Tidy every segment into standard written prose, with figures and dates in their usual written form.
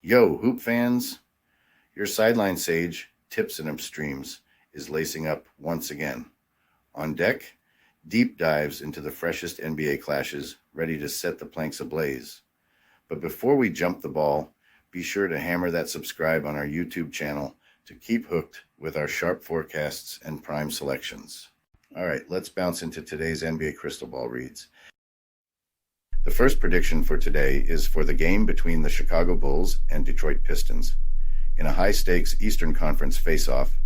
Yo, hoop fans, your sideline sage, Tips and Upstreams, is lacing up once again. On deck, deep dives into the freshest NBA clashes, ready to set the planks ablaze. But before we jump the ball, be sure to hammer that subscribe on our YouTube channel to keep hooked with our sharp forecasts and prime selections. All right, let's bounce into today's NBA Crystal Ball reads. The first prediction for today is for the game between the Chicago Bulls and Detroit Pistons. In a high-stakes Eastern Conference face-off,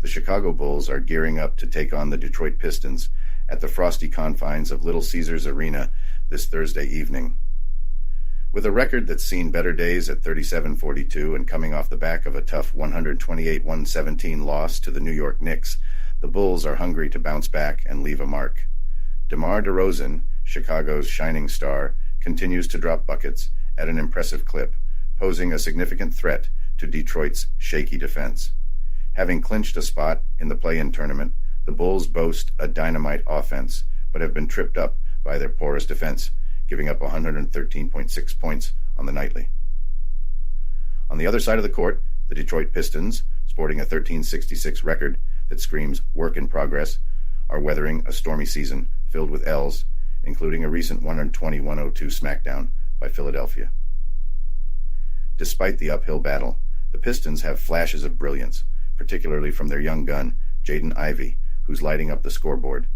the Chicago Bulls are gearing up to take on the Detroit Pistons at the frosty confines of Little Caesars Arena this Thursday evening. With a record that's seen better days at 37-42 and coming off the back of a tough 128-117 loss to the New York Knicks, the Bulls are hungry to bounce back and leave a mark. DeMar DeRozan, Chicago's shining star, continues to drop buckets at an impressive clip, posing a significant threat to Detroit's shaky defense. Having clinched a spot in the play-in tournament, the Bulls boast a dynamite offense, but have been tripped up by their porous defense, giving up 113.6 points on the nightly. On the other side of the court, the Detroit Pistons, sporting a 13-66 record that screams work in progress, are weathering a stormy season filled with L's, including a recent 120-102 smackdown by Philadelphia. Despite the uphill battle, the Pistons have flashes of brilliance, particularly from their young gun, Jaden Ivey, who's lighting up the scoreboard.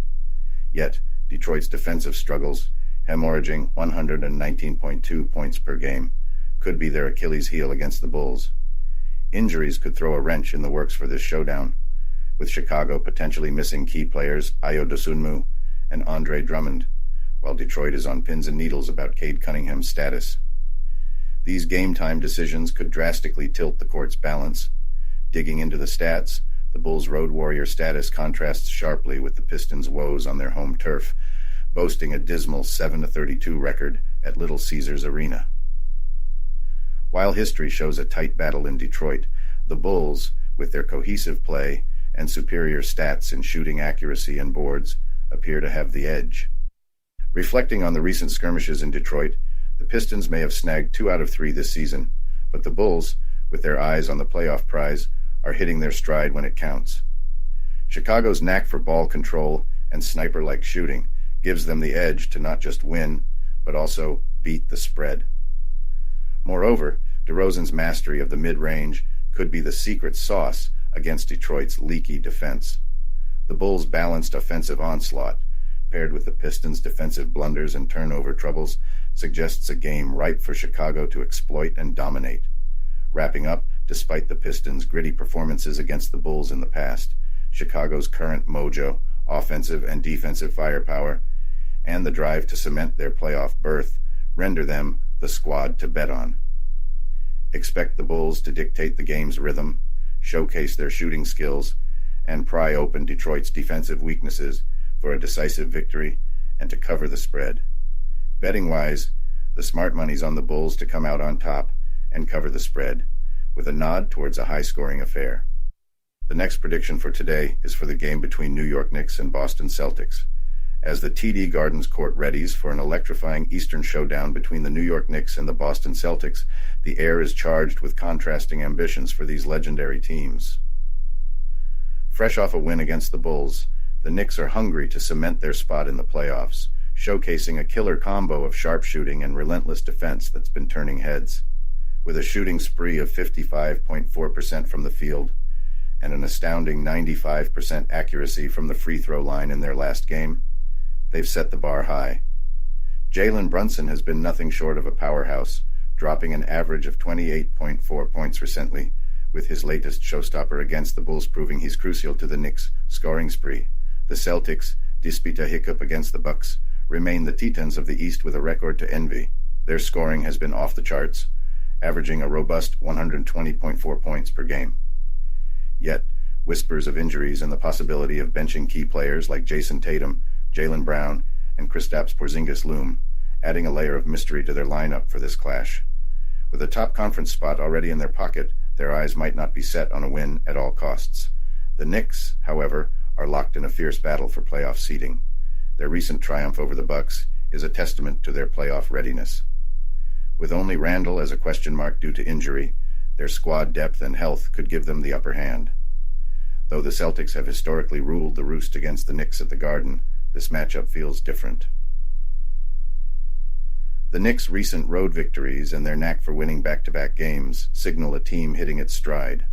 Yet, Detroit's defensive struggles, hemorrhaging 119.2 points per game, could be their Achilles heel against the Bulls. Injuries could throw a wrench in the works for this showdown, with Chicago potentially missing key players Ayo Dosunmu and Andre Drummond, while Detroit is on pins and needles about Cade Cunningham's status. These game-time decisions could drastically tilt the court's balance. Digging into the stats, the Bulls' road warrior status contrasts sharply with the Pistons' woes on their home turf, boasting a dismal 7-32 record at Little Caesars Arena. While history shows a tight battle in Detroit, the Bulls, with their cohesive play and superior stats in shooting accuracy and boards, appear to have the edge. Reflecting on the recent skirmishes in Detroit, the Pistons may have snagged 2 out of 3 this season, but the Bulls, with their eyes on the playoff prize, are hitting their stride when it counts. Chicago's knack for ball control and sniper-like shooting gives them the edge to not just win, but also beat the spread. Moreover, DeRozan's mastery of the mid-range could be the secret sauce against Detroit's leaky defense. The Bulls' balanced offensive onslaught, paired with the Pistons' defensive blunders and turnover troubles, suggests a game ripe for Chicago to exploit and dominate. Wrapping up, despite the Pistons' gritty performances against the Bulls in the past, Chicago's current mojo, offensive and defensive firepower, and the drive to cement their playoff berth render them the squad to bet on. Expect the Bulls to dictate the game's rhythm, showcase their shooting skills, and pry open Detroit's defensive weaknesses for a decisive victory and to cover the spread. Betting-wise, the smart money's on the Bulls to come out on top and cover the spread, with a nod towards a high-scoring affair. The next prediction for today is for the game between New York Knicks and Boston Celtics. As the TD Gardens court readies for an electrifying Eastern showdown between the New York Knicks and the Boston Celtics, the air is charged with contrasting ambitions for these legendary teams. Fresh off a win against the Bulls, the Knicks are hungry to cement their spot in the playoffs, showcasing a killer combo of sharpshooting and relentless defense that's been turning heads. With a shooting spree of 55.4% from the field and an astounding 95% accuracy from the free throw line in their last game, they've set the bar high. Jalen Brunson has been nothing short of a powerhouse, dropping an average of 28.4 points recently, with his latest showstopper against the Bulls proving he's crucial to the Knicks' scoring spree. The Celtics, despite a hiccup against the Bucks, remain the Titans of the East with a record to envy. Their scoring has been off the charts, averaging a robust 120.4 points per game. Yet, whispers of injuries and the possibility of benching key players like Jason Tatum, Jaylen Brown, and Kristaps Porzingis loom, adding a layer of mystery to their lineup for this clash. With a top conference spot already in their pocket, their eyes might not be set on a win at all costs. The Knicks, however, are locked in a fierce battle for playoff seeding. Their recent triumph over the Bucks is a testament to their playoff readiness. With only Randall as a question mark due to injury, their squad depth and health could give them the upper hand. Though the Celtics have historically ruled the roost against the Knicks at the Garden, this matchup feels different. The Knicks' recent road victories and their knack for winning back-to-back games signal a team hitting its stride.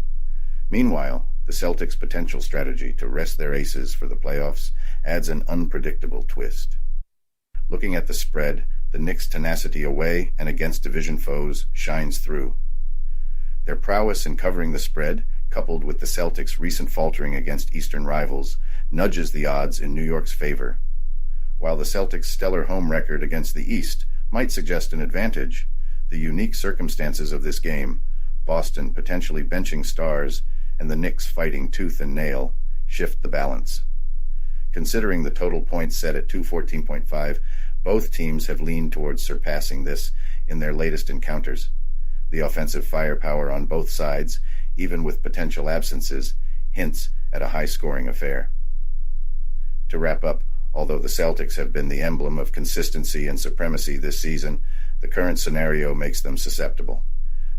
Meanwhile, the Celtics' potential strategy to rest their aces for the playoffs adds an unpredictable twist. Looking at the spread, the Knicks' tenacity away and against division foes shines through. Their prowess in covering the spread, coupled with the Celtics' recent faltering against Eastern rivals, nudges the odds in New York's favor. While the Celtics' stellar home record against the East might suggest an advantage, the unique circumstances of this game, Boston potentially benching stars and the Knicks fighting tooth and nail, shift the balance. Considering the total points set at 214.5, both teams have leaned towards surpassing this in their latest encounters. The offensive firepower on both sides, even with potential absences, hints at a high-scoring affair. To wrap up, although the Celtics have been the emblem of consistency and supremacy this season, the current scenario makes them susceptible.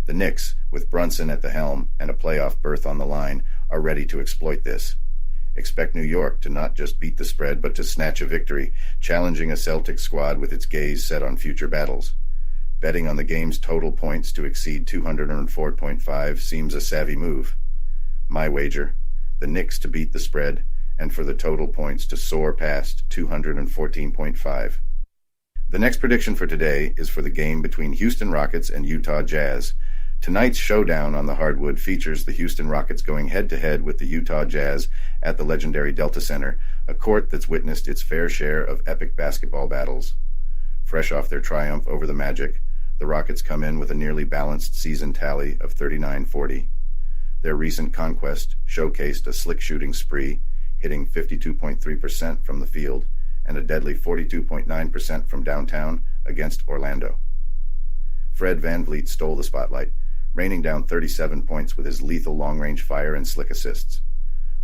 The Knicks, with Brunson at the helm and a playoff berth on the line, are ready to exploit this. Expect New York to not just beat the spread but to snatch a victory, challenging a Celtics squad with its gaze set on future battles. Betting on the game's total points to exceed 204.5 seems a savvy move. My wager, the Knicks to beat the spread and for the total points to soar past 214.5. The next prediction for today is for the game between Houston Rockets and Utah Jazz. Tonight's showdown on the hardwood features the Houston Rockets going head-to-head with the Utah Jazz at the legendary Delta Center, a court that's witnessed its fair share of epic basketball battles. Fresh off their triumph over the Magic, the Rockets come in with a nearly balanced season tally of 39-40. Their recent conquest showcased a slick shooting spree, hitting 52.3% from the field and a deadly 42.9% from downtown against Orlando. Fred VanVleet stole the spotlight, raining down 37 points with his lethal long-range fire and slick assists.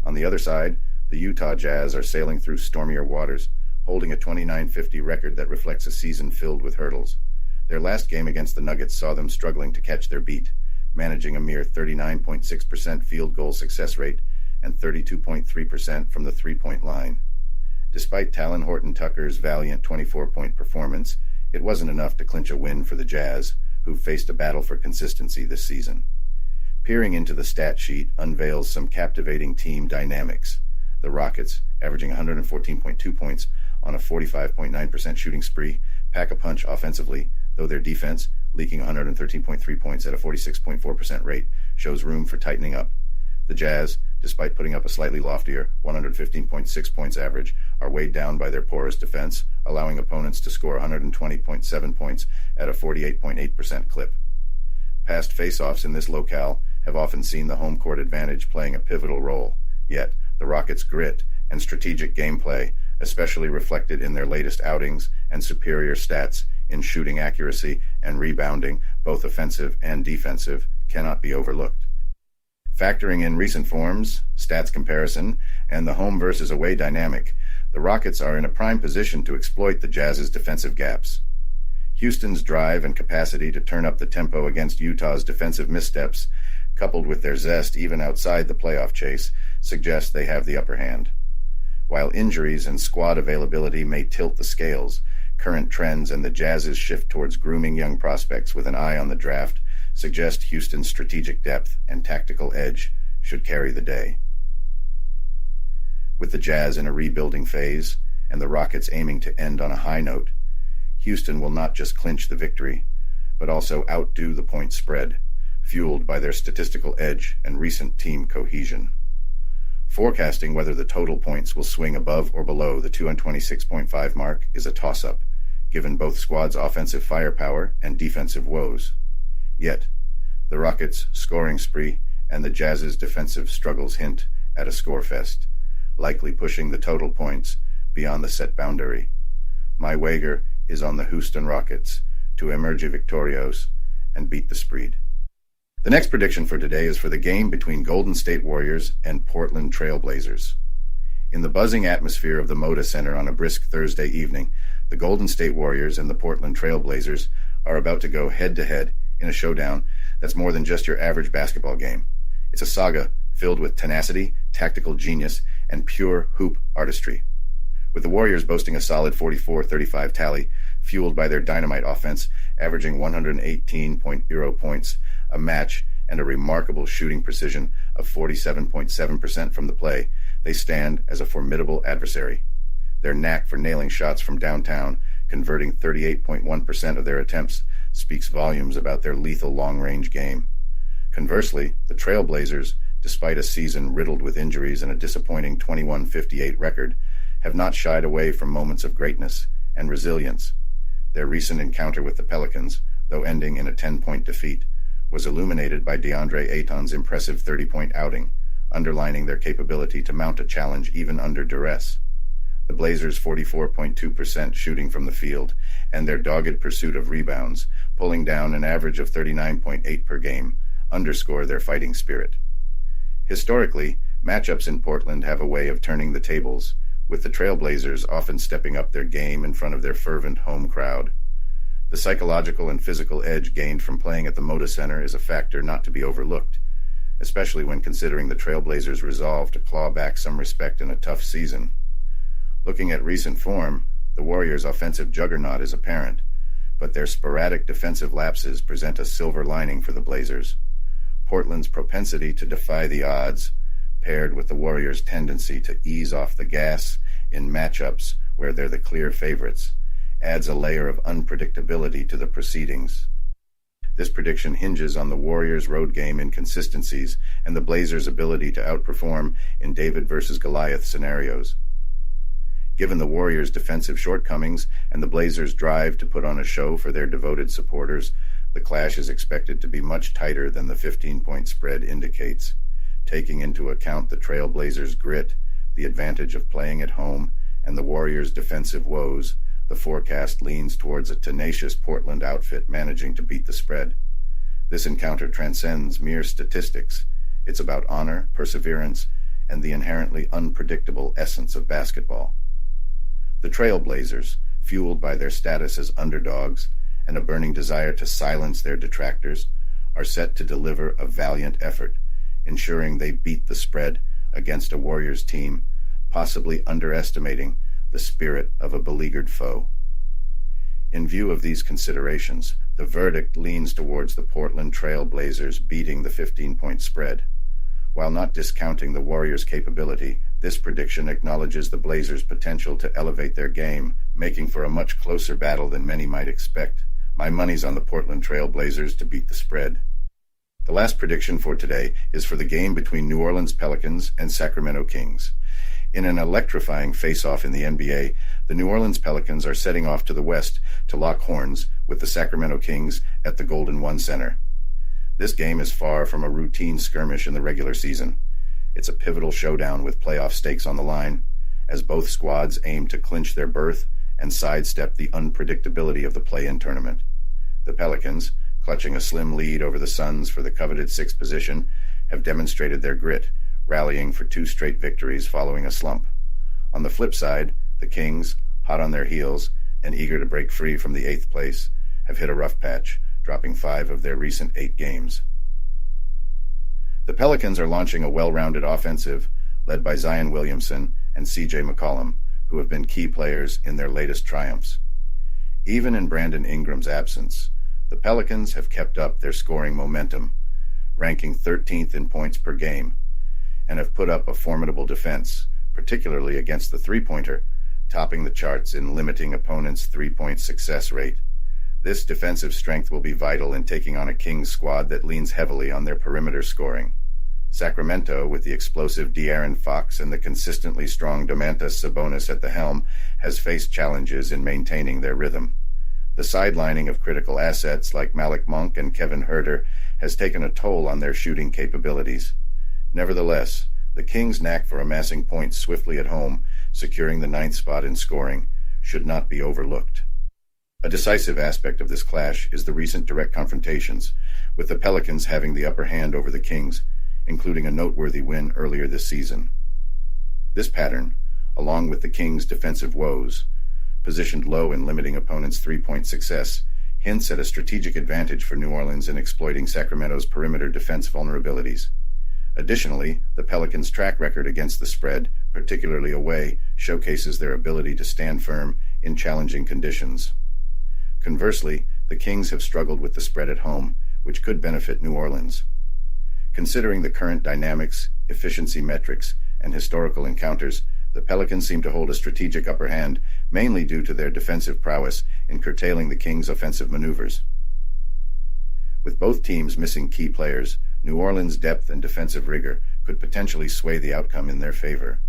On the other side, the Utah Jazz are sailing through stormier waters, holding a 29-50 record that reflects a season filled with hurdles. Their last game against the Nuggets saw them struggling to catch their beat, managing a mere 39.6% field goal success rate and 32.3% from the three-point line. Despite Talon Horton-Tucker's valiant 24-point performance, it wasn't enough to clinch a win for the Jazz, who faced a battle for consistency this season. Peering into the stat sheet unveils some captivating team dynamics. The Rockets, averaging 114.2 points on a 45.9% shooting spree, pack a punch offensively, though their defense, leaking 113.3 points at a 46.4% rate, shows room for tightening up. The Jazz, despite putting up a slightly loftier 115.6 points average, are weighed down by their porous defense, allowing opponents to score 120.7 points at a 48.8% clip. Past face-offs in this locale have often seen the home court advantage playing a pivotal role, yet the Rockets' grit and strategic gameplay, especially reflected in their latest outings and superior stats in shooting accuracy and rebounding, both offensive and defensive, cannot be overlooked. Factoring in recent forms, stats comparison, and the home versus away dynamic, the Rockets are in a prime position to exploit the Jazz's defensive gaps. Houston's drive and capacity to turn up the tempo against Utah's defensive missteps, coupled with their zest even outside the playoff chase, suggest they have the upper hand. While injuries and squad availability may tilt the scales, current trends and the Jazz's shift towards grooming young prospects with an eye on the draft suggest Houston's strategic depth and tactical edge should carry the day. With the Jazz in a rebuilding phase and the Rockets aiming to end on a high note, Houston will not just clinch the victory, but also outdo the point spread, fueled by their statistical edge and recent team cohesion. Forecasting whether the total points will swing above or below the 226.5 mark is a toss-up, given both squads' offensive firepower and defensive woes. Yet, the Rockets' scoring spree and the Jazz's defensive struggles hint at a scorefest, likely pushing the total points beyond the set boundary. My wager is on the Houston Rockets to emerge victorious and beat the spread. The next prediction for today is for the game between Golden State Warriors and Portland Trailblazers. In the buzzing atmosphere of the Moda Center on a brisk Thursday evening, the Golden State Warriors and the Portland Trailblazers are about to go head-to-head in a showdown that's more than just your average basketball game. It's a saga filled with tenacity, tactical genius, and pure hoop artistry. With the Warriors boasting a solid 44-35 tally, fueled by their dynamite offense, averaging 118.0 points a match and a remarkable shooting precision of 47.7% from the play, they stand as a formidable adversary. Their knack for nailing shots from downtown, converting 38.1% of their attempts, speaks volumes about their lethal long-range game. Conversely, the Trailblazers, despite a season riddled with injuries and a disappointing 21-58 record, have not shied away from moments of greatness and resilience. Their recent encounter with the Pelicans, though ending in a 10-point defeat, was illuminated by DeAndre Ayton's impressive 30-point outing, underlining their capability to mount a challenge even under duress. The Blazers' 44.2% shooting from the field and their dogged pursuit of rebounds, pulling down an average of 39.8 per game, underscore their fighting spirit. Historically, matchups in Portland have a way of turning the tables, with the Trailblazers often stepping up their game in front of their fervent home crowd. The psychological and physical edge gained from playing at the Moda Center is a factor not to be overlooked, especially when considering the Trailblazers' resolve to claw back some respect in a tough season. Looking at recent form, the Warriors' offensive juggernaut is apparent, but their sporadic defensive lapses present a silver lining for the Blazers. Portland's propensity to defy the odds, paired with the Warriors' tendency to ease off the gas in matchups where they're the clear favorites, adds a layer of unpredictability to the proceedings. This prediction hinges on the Warriors' road game inconsistencies and the Blazers' ability to outperform in David versus Goliath scenarios. Given the Warriors' defensive shortcomings and the Blazers' drive to put on a show for their devoted supporters, the clash is expected to be much tighter than the 15-point spread indicates. Taking into account the Trailblazers' grit, the advantage of playing at home, and the Warriors' defensive woes, the forecast leans towards a tenacious Portland outfit managing to beat the spread. This encounter transcends mere statistics. It's about honor, perseverance, and the inherently unpredictable essence of basketball. The Trailblazers, fueled by their status as underdogs and a burning desire to silence their detractors, are set to deliver a valiant effort, ensuring they beat the spread against a Warriors team, possibly underestimating the spirit of a beleaguered foe. In view of these considerations, the verdict leans towards the Portland Trailblazers beating the 15-point spread. While not discounting the Warriors' capability, this prediction acknowledges the Blazers' potential to elevate their game, making for a much closer battle than many might expect. My money's on the Portland Trailblazers to beat the spread. The last prediction for today is for the game between New Orleans Pelicans and Sacramento Kings. In an electrifying face-off in the NBA, the New Orleans Pelicans are setting off to the west to lock horns with the Sacramento Kings at the Golden One Center. This game is far from a routine skirmish in the regular season. It's a pivotal showdown with playoff stakes on the line, as both squads aim to clinch their berth and sidestep the unpredictability of the play-in tournament. The Pelicans, clutching a slim lead over the Suns for the coveted sixth position, have demonstrated their grit, rallying for 2 straight victories following a slump. On the flip side, the Kings, hot on their heels and eager to break free from the 8th place, have hit a rough patch, dropping 5 of their recent 8 games. The Pelicans are launching a well-rounded offensive, led by Zion Williamson and C.J. McCollum, who have been key players in their latest triumphs. Even in Brandon Ingram's absence, the Pelicans have kept up their scoring momentum, ranking 13th in points per game, and have put up a formidable defense, particularly against the three-pointer, topping the charts in limiting opponents' three-point success rate. This defensive strength will be vital in taking on a Kings squad that leans heavily on their perimeter scoring. Sacramento, with the explosive De'Aaron Fox and the consistently strong Domantas Sabonis at the helm, has faced challenges in maintaining their rhythm. The sidelining of critical assets like Malik Monk and Kevin Huerter has taken a toll on their shooting capabilities. Nevertheless, the Kings' knack for amassing points swiftly at home, securing the 9th spot in scoring, should not be overlooked. A decisive aspect of this clash is the recent direct confrontations, with the Pelicans having the upper hand over the Kings, including a noteworthy win earlier this season. This pattern, along with the Kings' defensive woes, positioned low in limiting opponents' three-point success, hints at a strategic advantage for New Orleans in exploiting Sacramento's perimeter defense vulnerabilities. Additionally, the Pelicans' track record against the spread, particularly away, showcases their ability to stand firm in challenging conditions. Conversely, the Kings have struggled with the spread at home, which could benefit New Orleans. Considering the current dynamics, efficiency metrics, and historical encounters, the Pelicans seem to hold a strategic upper hand, mainly due to their defensive prowess in curtailing the Kings' offensive maneuvers. With both teams missing key players, New Orleans' depth and defensive rigor could potentially sway the outcome in their favor.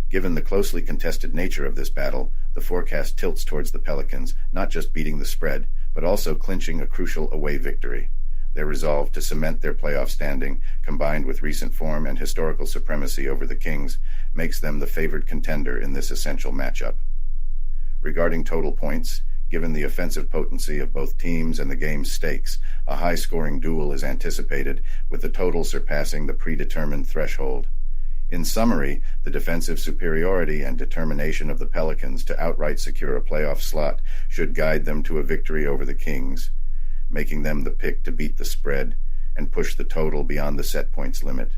Given the closely contested nature of this battle, the forecast tilts towards the Pelicans, not just beating the spread, but also clinching a crucial away victory. Their resolve to cement their playoff standing, combined with recent form and historical supremacy over the Kings, makes them the favored contender in this essential matchup. Regarding total points, given the offensive potency of both teams and the game's stakes, a high-scoring duel is anticipated, with the total surpassing the predetermined threshold. In summary, the defensive superiority and determination of the Pelicans to outright secure a playoff slot should guide them to a victory over the Kings, making them the pick to beat the spread and push the total beyond the set points limit.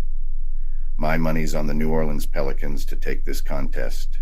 My money's on the New Orleans Pelicans to take this contest.